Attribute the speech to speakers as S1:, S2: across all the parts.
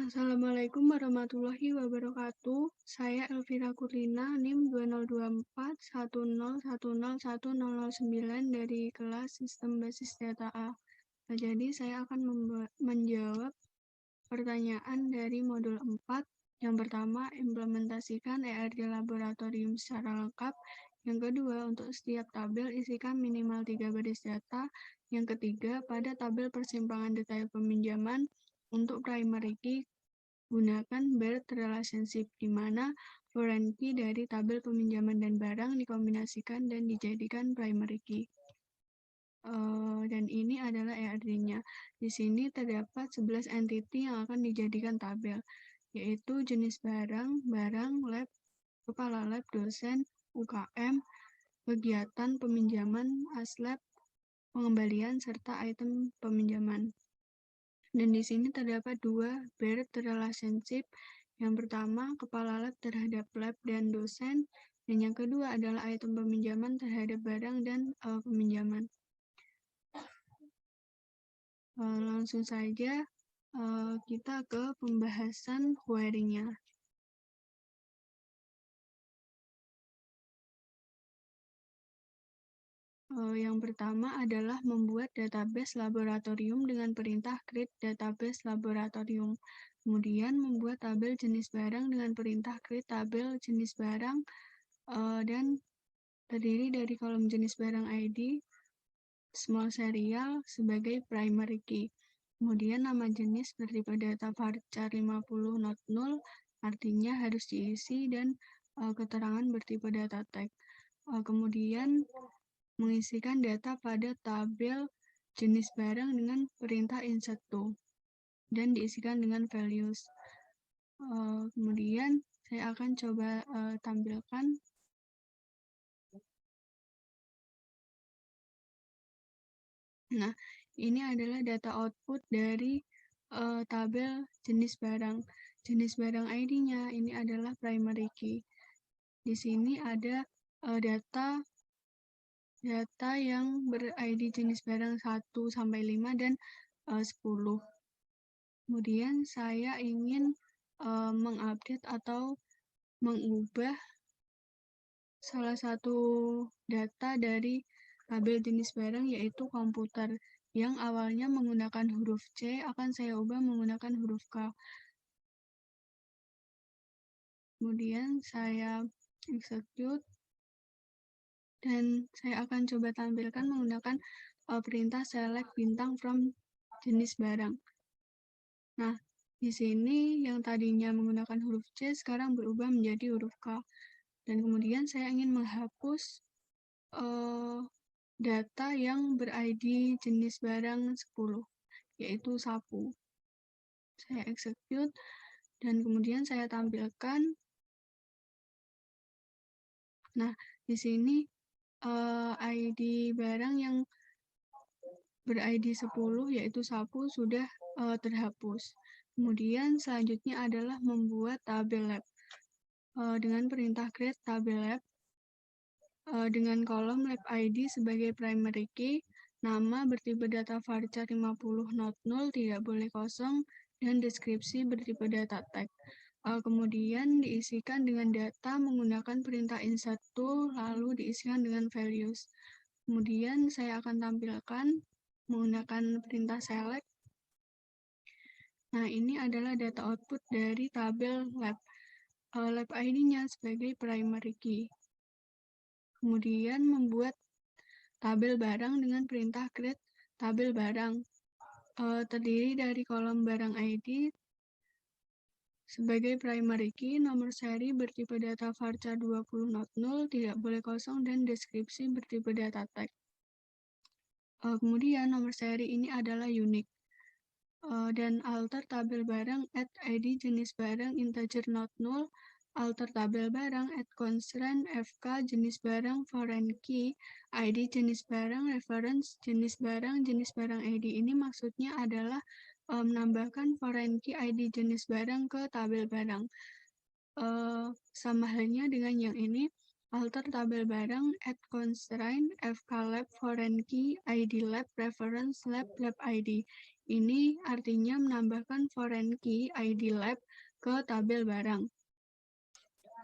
S1: Assalamualaikum warahmatullahi wabarakatuh. Saya Elvira Kurlina, NIM 2024 10101009 dari kelas Sistem Basis Data A. Jadi saya akan menjawab pertanyaan dari modul 4. Yang pertama, implementasikan ERD laboratorium secara lengkap. Yang kedua, untuk setiap tabel isikan minimal 3 baris data. Yang ketiga, pada tabel persimpangan detail peminjaman, untuk primary key, gunakan BERT relationship, di mana foreign key dari tabel peminjaman dan barang dikombinasikan dan dijadikan primary key. Dan ini adalah ERD-nya. Di sini terdapat 11 entity yang akan dijadikan tabel, yaitu jenis barang, lab, kepala lab, dosen, UKM, kegiatan peminjaman, aslab, pengembalian, serta item peminjaman. Dan di sini terdapat dua BERT relationship. Yang pertama, kepala lab terhadap lab dan dosen, dan yang kedua adalah item peminjaman terhadap barang dan peminjaman. Langsung saja kita ke pembahasan query-nya. Yang pertama adalah membuat database laboratorium dengan perintah create database laboratorium. Kemudian membuat tabel jenis barang dengan perintah create tabel jenis barang dan terdiri dari kolom jenis barang ID, small serial sebagai primary key. Kemudian nama jenis bertipe data varchar 50 not null, artinya harus diisi, dan keterangan bertipe data tag. Kemudian mengisikan data pada tabel jenis barang dengan perintah insert to dan diisikan dengan values. Kemudian saya akan coba tampilkan. Nah, ini adalah data output dari tabel jenis barang. Jenis barang ID-nya ini adalah primary key. Di sini ada data yang ber-ID jenis barang 1 sampai 5 dan 10. Kemudian saya ingin mengupdate atau mengubah salah satu data dari tabel jenis barang, yaitu komputer, yang awalnya menggunakan huruf C akan saya ubah menggunakan huruf K. Kemudian saya execute dan saya akan coba tampilkan menggunakan perintah select bintang from jenis barang. Nah, di sini yang tadinya menggunakan huruf C sekarang berubah menjadi huruf K. Dan kemudian saya ingin menghapus data yang ber-ID jenis barang 10, yaitu sapu. Saya execute dan kemudian saya tampilkan. Nah, di sini ID barang yang ber-ID 10, yaitu sapu, sudah terhapus. Kemudian selanjutnya adalah membuat tabel lab. Dengan perintah create tabel lab, dengan kolom lab ID sebagai primary key, nama bertipe data varchar 50 not null, tidak boleh kosong, dan deskripsi bertipe data tag. Kemudian diisikan dengan data menggunakan perintah insert to, lalu diisikan dengan values. Kemudian saya akan tampilkan menggunakan perintah select. Nah, ini adalah data output dari tabel lab. Lab ID-nya sebagai primary key. Kemudian membuat tabel barang dengan perintah create tabel barang. Terdiri dari kolom barang ID sebagai primary key, nomor seri bertipe data varchar 20 not null, tidak boleh kosong, dan deskripsi bertipe data tag. Kemudian nomor seri ini adalah unique. Dan alter tabel barang add ID jenis barang integer not null, alter tabel barang add constraint FK jenis barang foreign key, ID jenis barang, reference jenis barang ID. Ini maksudnya adalah menambahkan foreign key ID jenis barang ke tabel barang. Sama halnya dengan yang ini, alter tabel barang add constraint FK lab foreign key ID lab reference lab ID. Ini artinya menambahkan foreign key ID lab ke tabel barang.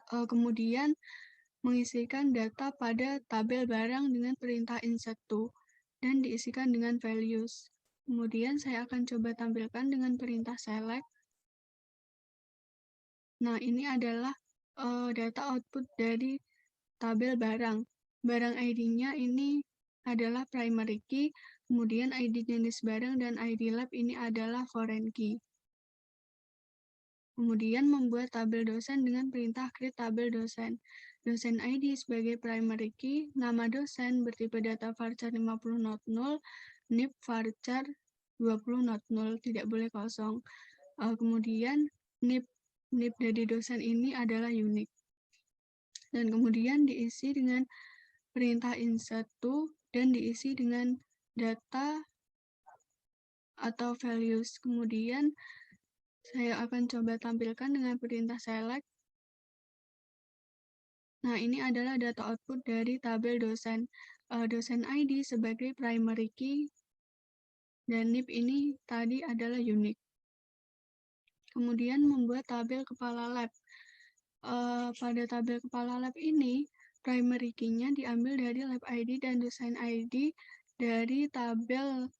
S1: Kemudian mengisikan data pada tabel barang dengan perintah insert to dan diisikan dengan values. Kemudian saya akan coba tampilkan dengan perintah select. Nah, ini adalah data output dari tabel barang. Barang ID-nya ini adalah primary key, kemudian ID jenis barang dan ID lab ini adalah foreign key. Kemudian membuat tabel dosen dengan perintah create tabel dosen. Dosen ID sebagai primary key, nama dosen bertipe data varchar 50.0, NIP varchar 20.0, tidak boleh kosong. Kemudian NIP dari dosen ini adalah unik. Dan kemudian diisi dengan perintah insert to dan diisi dengan data atau values. Kemudian saya akan coba tampilkan dengan perintah select. Nah, ini adalah data output dari tabel dosen. Dosen ID sebagai primary key dan NIP ini tadi adalah unique. Kemudian membuat tabel kepala lab. Pada tabel kepala lab ini, primary key-nya diambil dari lab ID dan dosen ID dari tabel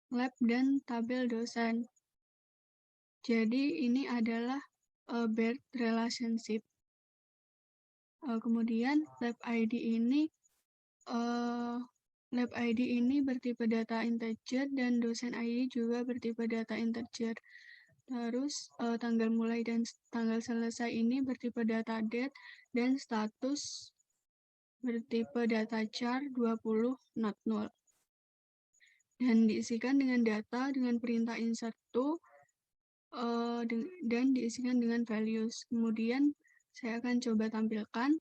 S1: lab dan tabel dosen. Jadi ini adalah birth relationship. Kemudian lab ID ini bertipe data integer dan dosen ID juga bertipe data integer. Terus tanggal mulai dan tanggal selesai ini bertipe data date dan status bertipe data char 20 not null. Dan diisikan dengan data dengan perintah insert to dan diisikan dengan values. Kemudian saya akan coba tampilkan.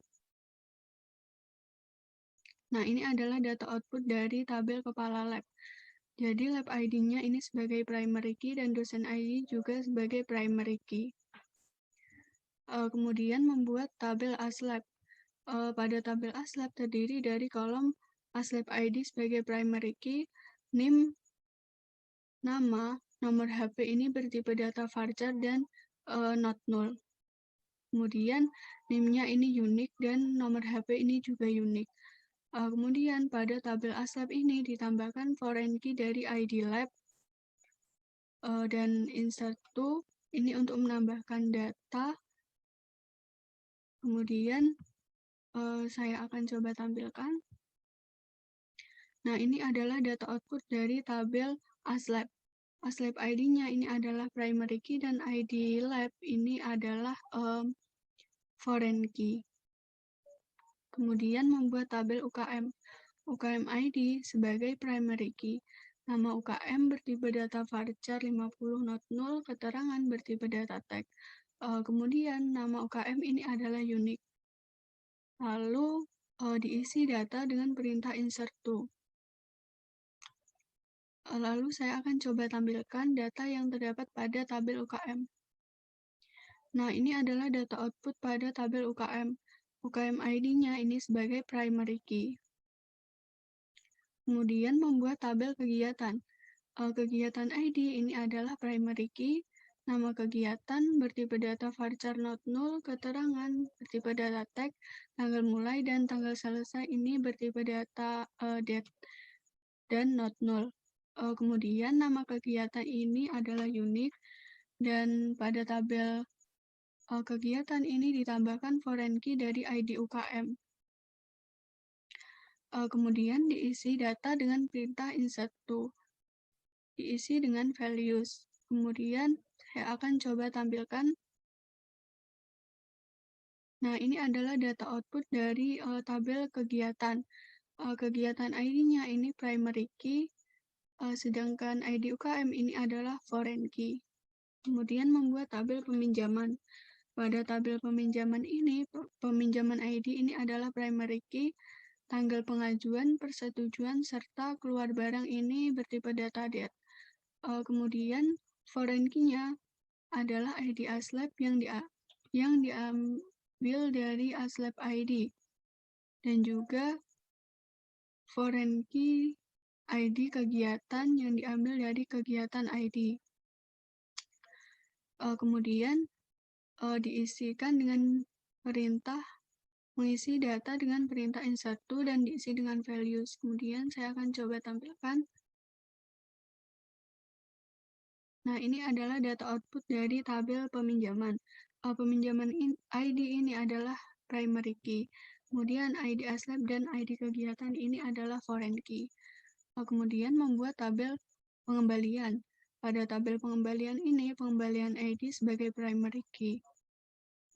S1: Nah, ini adalah data output dari tabel kepala lab. Jadi lab ID-nya ini sebagai primary key dan dosen ID juga sebagai primary key. Kemudian membuat tabel aslab. Pada tabel aslab terdiri dari kolom aslab ID sebagai primary key, NIM, nama, nomor HP ini bertipe data varchar dan not null. Kemudian NIM-nya ini unik dan nomor HP ini juga unik. Kemudian pada tabel aslab ini ditambahkan foreign key dari ID lab dan insert to ini untuk menambahkan data. Kemudian saya akan coba tampilkan. Nah, ini adalah data output dari tabel aslab. Aslab ID-nya ini adalah primary key dan ID lab ini adalah foreign key. Kemudian membuat tabel UKM. UKM ID sebagai primary key. Nama UKM bertipe data varchar 50 not null, keterangan bertipe data tag. Kemudian nama UKM ini adalah unique. Lalu diisi data dengan perintah insert to. Lalu saya akan coba tampilkan data yang terdapat pada tabel UKM. Nah, ini adalah data output pada tabel UKM. UKM ID-nya ini sebagai primary key. Kemudian membuat tabel kegiatan. Kegiatan ID ini adalah primary key. Nama kegiatan bertipe data varchar not null, keterangan bertipe data tag, tanggal mulai dan tanggal selesai ini bertipe data date dan not null. Kemudian nama kegiatan ini adalah unik dan pada tabel kegiatan ini ditambahkan foreign key dari ID UKM. Kemudian diisi data dengan perintah insert to, diisi dengan values. Kemudian saya akan coba tampilkan. Nah, ini adalah data output dari tabel kegiatan. Kegiatan ID-nya ini primary key, sedangkan ID UKM ini adalah foreign key. Kemudian membuat tabel peminjaman. Pada tabel peminjaman ini, peminjaman ID ini adalah primary key, tanggal pengajuan, persetujuan, serta keluar barang ini bertipe data date. Kemudian foreign key-nya adalah ID aslab yang diambil dari aslab ID. Dan juga foreign key ID kegiatan yang diambil dari kegiatan ID. Kemudian diisikan dengan perintah mengisi data dengan perintah insert to dan diisi dengan values. Kemudian saya akan coba tampilkan. Nah, ini adalah data output dari tabel peminjaman. Peminjaman ID ini adalah primary key. Kemudian ID aslab dan ID kegiatan ini adalah foreign key. Kemudian membuat tabel pengembalian. Pada tabel pengembalian ini, pengembalian ID sebagai primary key.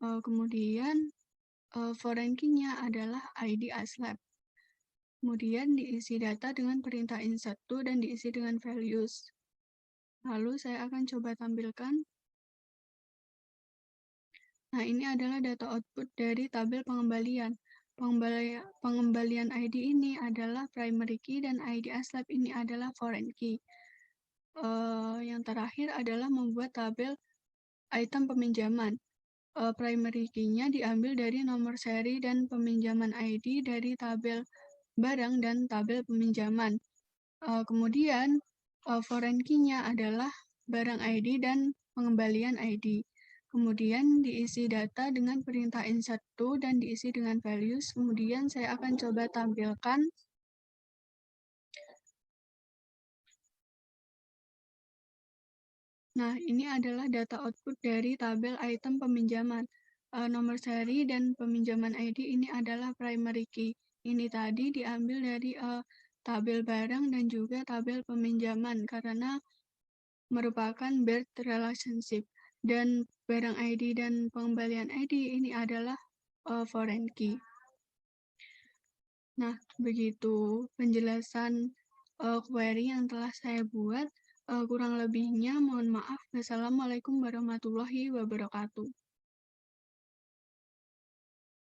S1: Kemudian foreign key-nya adalah ID aslab. Kemudian diisi data dengan perintah insert to dan diisi dengan values. Lalu saya akan coba tampilkan. Nah, ini adalah data output dari tabel pengembalian. Pengembalian ID ini adalah primary key dan ID aslab ini adalah foreign key. Yang terakhir adalah membuat tabel item peminjaman. Primary key-nya diambil dari nomor seri dan peminjaman ID dari tabel barang dan tabel peminjaman. Kemudian foreign key-nya adalah barang ID dan pengembalian ID. Kemudian diisi data dengan perintah insert to dan diisi dengan values. Kemudian saya akan coba tampilkan. Nah, ini adalah data output dari tabel item peminjaman. Nomor seri dan peminjaman ID ini adalah primary key. Ini tadi diambil dari tabel barang dan juga tabel peminjaman karena merupakan birth relationship. Dan barang ID dan pengembalian ID ini adalah foreign key. Nah, begitu penjelasan query yang telah saya buat. Kurang lebihnya mohon maaf. Wassalamualaikum warahmatullahi wabarakatuh.